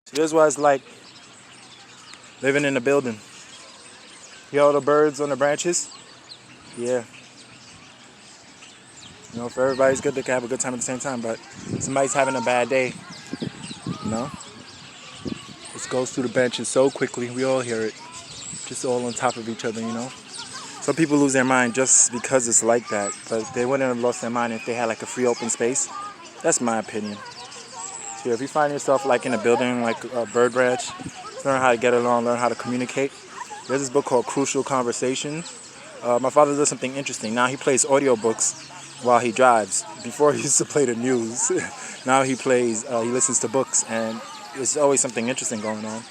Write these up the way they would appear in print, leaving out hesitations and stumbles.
So here's what it's like living in a building. Hear all the birds on the branches? Yeah. For everybody's good, they can have a good time at the same time, but somebody's having a bad day, you know? It goes through the benches so quickly, we all hear it. Just all on top of each other. Some people lose their mind just because it's like that, but they wouldn't have lost their mind if they had like a free open space. That's my opinion. So if you find yourself like in a building like a bird branch, learn how to get along, learn how to communicate. There's this book called Crucial Conversations. My father does something interesting. Now he plays audiobooks while he drives. Before he used to play the news. Now he listens to books, and there's always something interesting going on.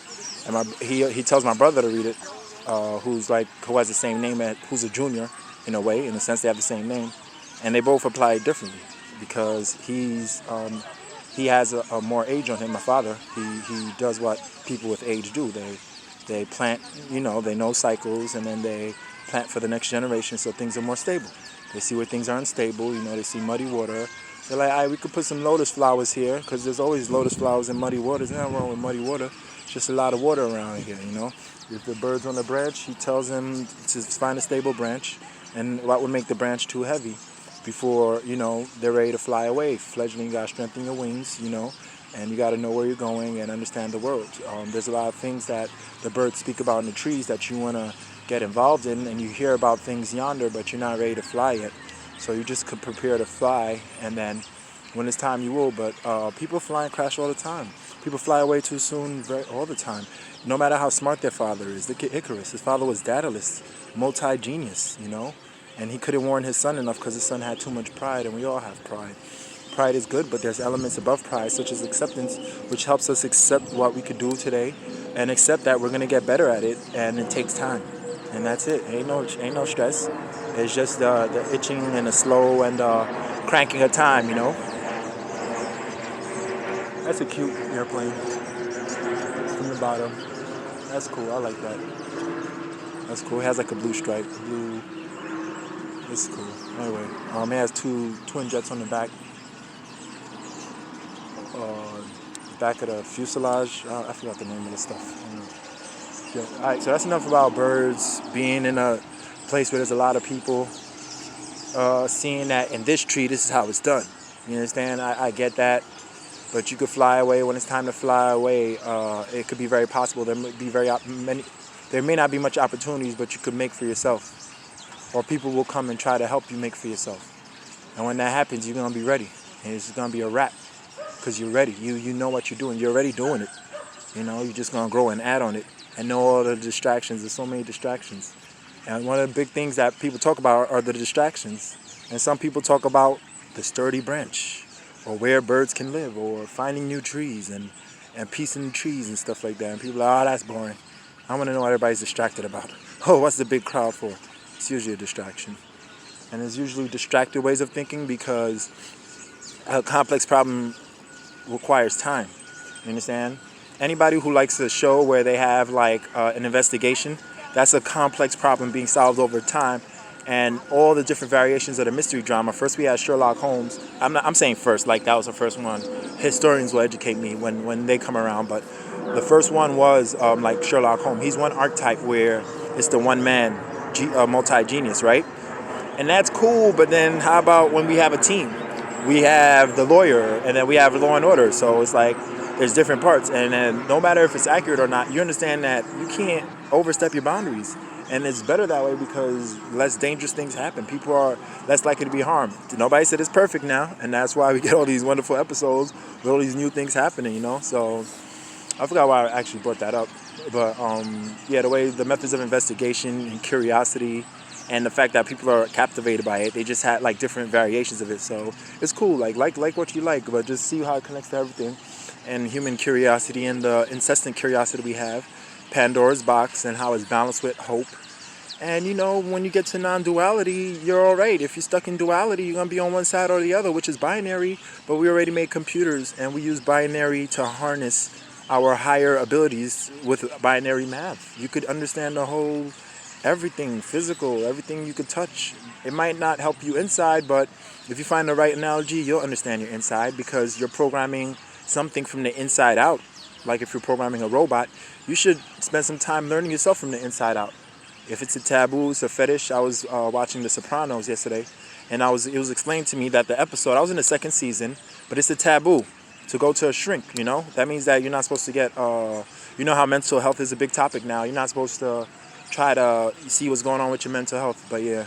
And he tells my brother to read it, who has the same name, who's a junior in a way, in the sense they have the same name, and they both apply it differently because he has a more age on him. My father, he does what people with age do. They plant, they know cycles, and then they plant for the next generation so things are more stable. They see where things are unstable, they see muddy water. They're like, all right, we could put some lotus flowers here because there's always lotus flowers in muddy water. There's nothing wrong with muddy water. It's just a lot of water around here. If the bird's on the branch, he tells them to find a stable branch and what would make the branch too heavy before, they're ready to fly away. Fledgling, you got to strengthen your wings, and you got to know where you're going and understand the world. There's a lot of things that the birds speak about in the trees that you want to get involved in, and you hear about things yonder, but you're not ready to fly yet. So you just could prepare to fly, and then when it's time you will. But people fly and crash all the time. People fly away too soon all the time. No matter how smart their father is. Look at Icarus. His father was daedalus, multi-genius, and he couldn't warn his son enough because his son had too much pride, and we all have pride. Pride is good, but there's elements above pride, such as acceptance, which helps us accept what we could do today and accept that we're going to get better at it, and it takes time. And that's it. Ain't no stress. It's just the itching and the slow and cranking of time, That's a cute airplane from the bottom. That's cool. I like that. That's cool. It has like a blue stripe. It's cool. Anyway, it has two twin jets on the back. Back of the fuselage. I forgot the name of the stuff. Yeah. All right, so that's enough about birds being in a place where there's a lot of people. Seeing that in this tree, this is how it's done. You understand? I get that, but you could fly away when it's time to fly away. It could be very possible. There may not be much opportunities, but you could make for yourself, or people will come and try to help you make for yourself. And when that happens, you're gonna be ready, and it's gonna be a wrap because you're ready. You know what you're doing. You're already doing it. You're just gonna grow and add on it. And know all the distractions. There's so many distractions. And one of the big things that people talk about are the distractions. And some people talk about the sturdy branch, or where birds can live, or finding new trees and piecing trees and stuff like that. And people are like, oh, that's boring. I want to know what everybody's distracted about. Oh, what's the big crowd for? It's usually a distraction. And it's usually distracted ways of thinking because a complex problem requires time. You understand? Anybody who likes a show where they have like an investigation, that's a complex problem being solved over time, and all the different variations of the mystery drama. First we had Sherlock Holmes. I'm saying first, like that was the first one. Historians will educate me when they come around, but the first one was like Sherlock Holmes. He's one archetype where it's the one man multi-genius, right? And that's cool, but then how about when we have a team? We have the lawyer, and then we have Law and Order. So it's like there's different parts, and then no matter if it's accurate or not, you understand that you can't overstep your boundaries. And it's better that way because less dangerous things happen. People are less likely to be harmed. Nobody said it's perfect now, and that's why we get all these wonderful episodes with all these new things happening, So I forgot why I actually brought that up. But the way the methods of investigation and curiosity and the fact that people are captivated by it, they just had like different variations of it. So it's cool. Like what you like, but just see how it connects to everything. And human curiosity and the incessant curiosity we have, Pandora's box, and how it's balanced with hope. And when you get to non-duality, you're all right. If you're stuck in duality, you're going to be on one side or the other, which is binary. But we already made computers, and we use binary to harness our higher abilities with binary math. You could understand the whole everything, physical, everything you could touch. It might not help you inside, but if you find the right analogy, you'll understand your inside because you're programming something from the inside out. like if you're programming a robot, you should spend some time learning yourself from the inside out. If it's a taboo, it's a fetish. I was watching The Sopranos yesterday, and it was explained to me that the episode, I was in the second season, but it's a taboo to go to a shrink. That means that you're not supposed to get. You know how mental health is a big topic now. You're not supposed to try to see what's going on with your mental health. But yeah,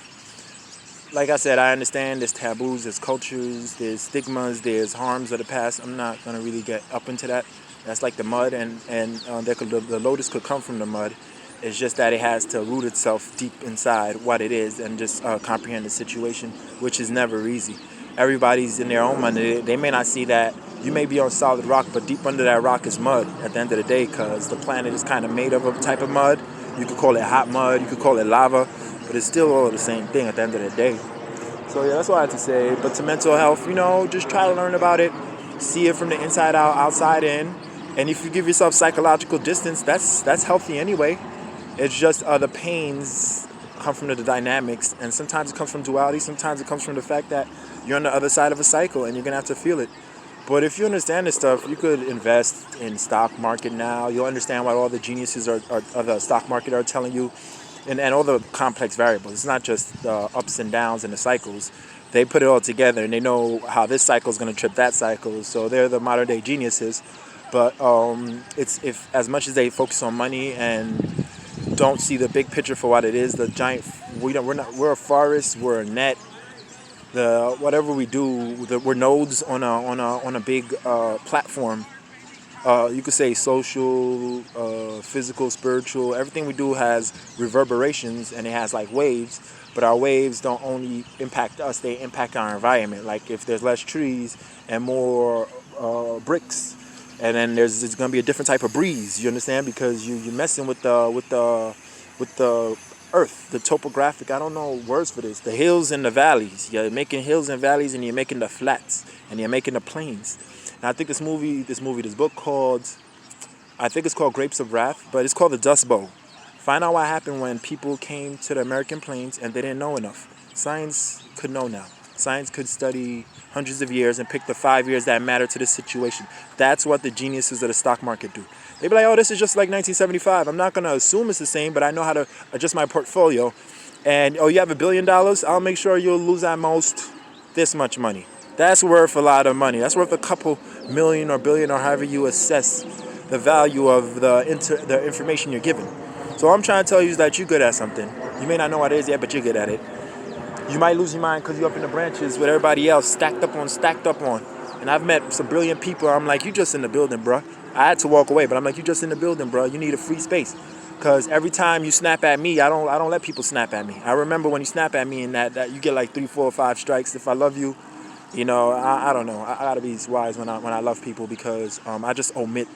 like I said, I understand there's taboos, there's cultures, there's stigmas, there's harms of the past. I'm not gonna really get up into that. That's like the mud, and the lotus could come from the mud. It's just that it has to root itself deep inside what it is and just comprehend the situation, which is never easy. Everybody's in their own mud. They may not see that. You may be on solid rock, but deep under that rock is mud at the end of the day, because the planet is kind of made of a type of mud. You could call it hot mud, you could call it lava, but it's still all the same thing at the end of the day. So yeah, that's what I have to say. But to mental health, just try to learn about it, see it from the inside out, outside in. And if you give yourself psychological distance, that's healthy anyway. It's just the pains come from the dynamics, and sometimes it comes from duality, sometimes it comes from the fact that you're on the other side of a cycle and you're going to have to feel it. But if you understand this stuff, you could invest in stock market now. You'll understand what all the geniuses of the stock market are telling you, and all the complex variables. It's not just the ups and downs and the cycles. They put it all together, and they know how this cycle is going to trip that cycle. So they're the modern day geniuses. But it's if as much as they focus on money and don't see the big picture for what it is, the giant. We're a forest. We're a net. Whatever we do, we're nodes on a big platform. You could say social, physical, spiritual. Everything we do has reverberations, and it has like waves. But our waves don't only impact us; they impact our environment. Like if there's less trees and more bricks, and then it's going to be a different type of breeze. You understand? Because you're messing with the earth, the topographic. I don't know words for this. The hills and the valleys. You're making hills and valleys, and you're making the flats, and you're making the plains. And I think this book called, I think it's called Grapes of Wrath, but it's called The Dust Bowl. Find out what happened when people came to the American plains and they didn't know enough. Science could know now. Science could study hundreds of years and pick the 5 years that matter to this situation. That's what the geniuses of the stock market do. They be like, oh, this is just like 1975. I'm not going to assume it's the same, but I know how to adjust my portfolio. And, oh, you have $1 billion? I'll make sure you'll lose at most this much money. That's worth a lot of money. That's worth a couple million or billion, or however you assess the value of the information you're given. So all I'm trying to tell you is that you're good at something. You may not know what it is yet, but you're good at it. You might lose your mind because you're up in the branches with everybody else stacked up on. And I've met some brilliant people. I'm like, you just in the building, bro. I had to walk away, but I'm like, you just in the building, bro. You need a free space. Because every time you snap at me, I don't let people snap at me. I remember when you snap at me and that you get like 3, 4, 5 strikes. If I love you, I don't know. I gotta be wise when I love people, because I just omit.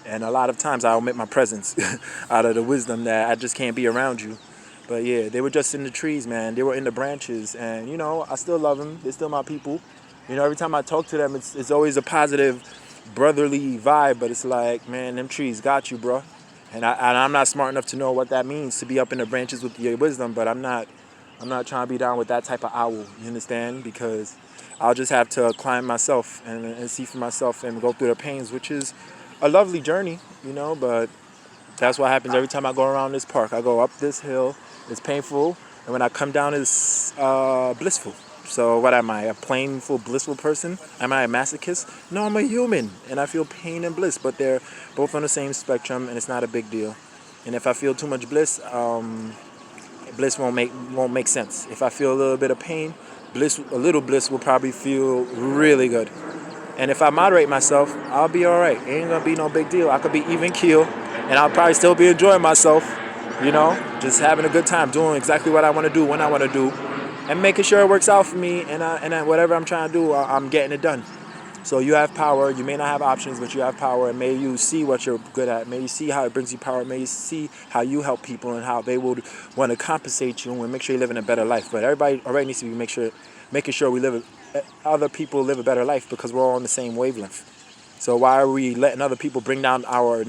And a lot of times I omit my presence out of the wisdom that I just can't be around you. But yeah, they were just in the trees, man. They were in the branches. And, I still love them. They're still my people. Every time I talk to them, it's always a positive, brotherly vibe. But it's like, man, them trees got you, bro. And I'm not smart enough to know what that means, to be up in the branches with your wisdom. But I'm not trying to be down with that type of owl. You understand? Because I'll just have to climb myself and see for myself and go through the pains, which is a lovely journey, but that's what happens every time I go around this park. I go up this hill, it's painful, and when I come down, it's blissful. So what am I, a painful, blissful person? Am I a masochist? No, I'm a human, and I feel pain and bliss, but they're both on the same spectrum, and it's not a big deal. And if I feel too much bliss, bliss won't make sense. If I feel a little bit of pain, a little bliss will probably feel really good. And if I moderate myself, I'll be all right. It ain't gonna be no big deal. I could be even keel, and I'll probably still be enjoying myself, just having a good time, doing exactly what I want to do when I want to do, and making sure it works out for me. And whatever I'm trying to do, I'm getting it done. So you have power. You may not have options, but you have power, and may you see what you're good at. May you see how it brings you power. May you see how you help people and how they would want to compensate you and make sure you live in a better life. But everybody already needs to be making sure other people live a better life, because we're all on the same wavelength. So why are we letting other people bring down our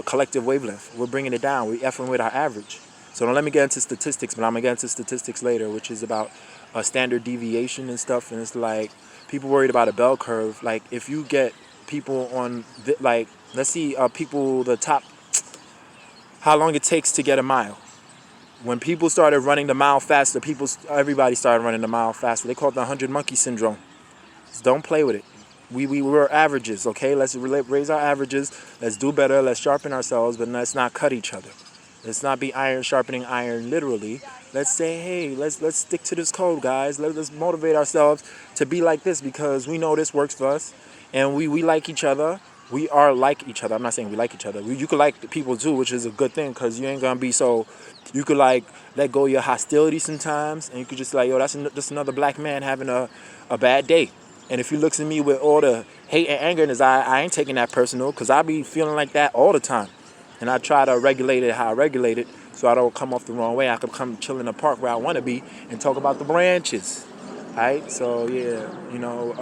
collective wavelength? We're bringing it down. We're effing with our average. So don't let me get into statistics, but I'm going to get into statistics later, which is about a standard deviation and stuff. And it's like people worried about a bell curve. Like if you get people on like, let's see, people the top, how long it takes to get a mile. When people started running the mile faster, everybody started running the mile faster. They call it the 100 monkey syndrome. Just don't play with it. We were averages, okay? Let's raise our averages. Let's do better. Let's sharpen ourselves, but let's not cut each other. Let's not be iron sharpening iron literally. Let's say, hey, let's stick to this code, guys. Let's motivate ourselves to be like this because we know this works for us, and we like each other. We are like each other. I'm not saying we like each other. You could like people too, which is a good thing because you ain't gonna be so. You could like let go of your hostility sometimes, and you could just like, yo, that's just another black man having a bad day. And if he looks at me with all the hate and anger in his eye, I ain't taking that personal because I be feeling like that all the time. And I try to regulate it how I regulate it so I don't come off the wrong way. I could come chill in the park where I want to be and talk about the branches. All right? So, yeah,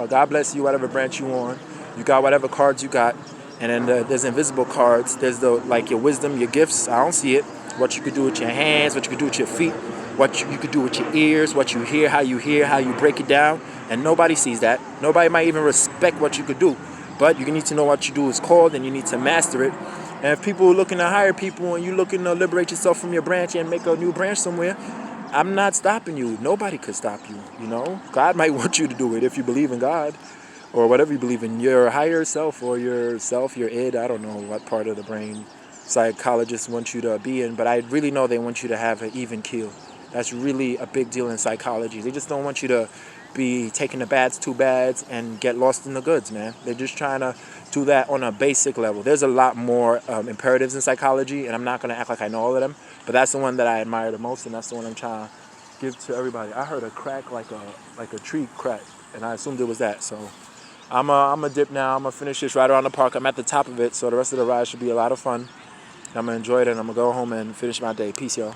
God bless you, whatever branch you on. You got whatever cards you got. And then there's invisible cards. There's like your wisdom, your gifts. I don't see it. What you could do with your hands, what you could do with your feet, what you could do with your ears, what you hear, how you break it down. And nobody sees that. Nobody might even respect what you could do. But you need to know what you do is called, and you need to master it. And if people are looking to hire people and you're looking to liberate yourself from your branch and make a new branch somewhere, I'm not stopping you. Nobody could stop you, God might want you to do it if you believe in God or whatever you believe in, your higher self or yourself, your id. I don't know what part of the brain psychologists want you to be in, but I really know they want you to have an even keel. That's really a big deal in psychology. They just don't want you to be taking the bads, two bads, and get lost in the goods, man. They're just trying to do that on a basic level. There's a lot more imperatives in psychology, and I'm not going to act like I know all of them, but that's the one that I admire the most, and that's the one I'm trying to give to everybody. I heard a crack like a tree crack, and I assumed it was that. So I'm a dip now. I'm going to finish this right around the park. I'm at the top of it, so the rest of the ride should be a lot of fun. I'm going to enjoy it, and I'm going to go home and finish my day. Peace, y'all.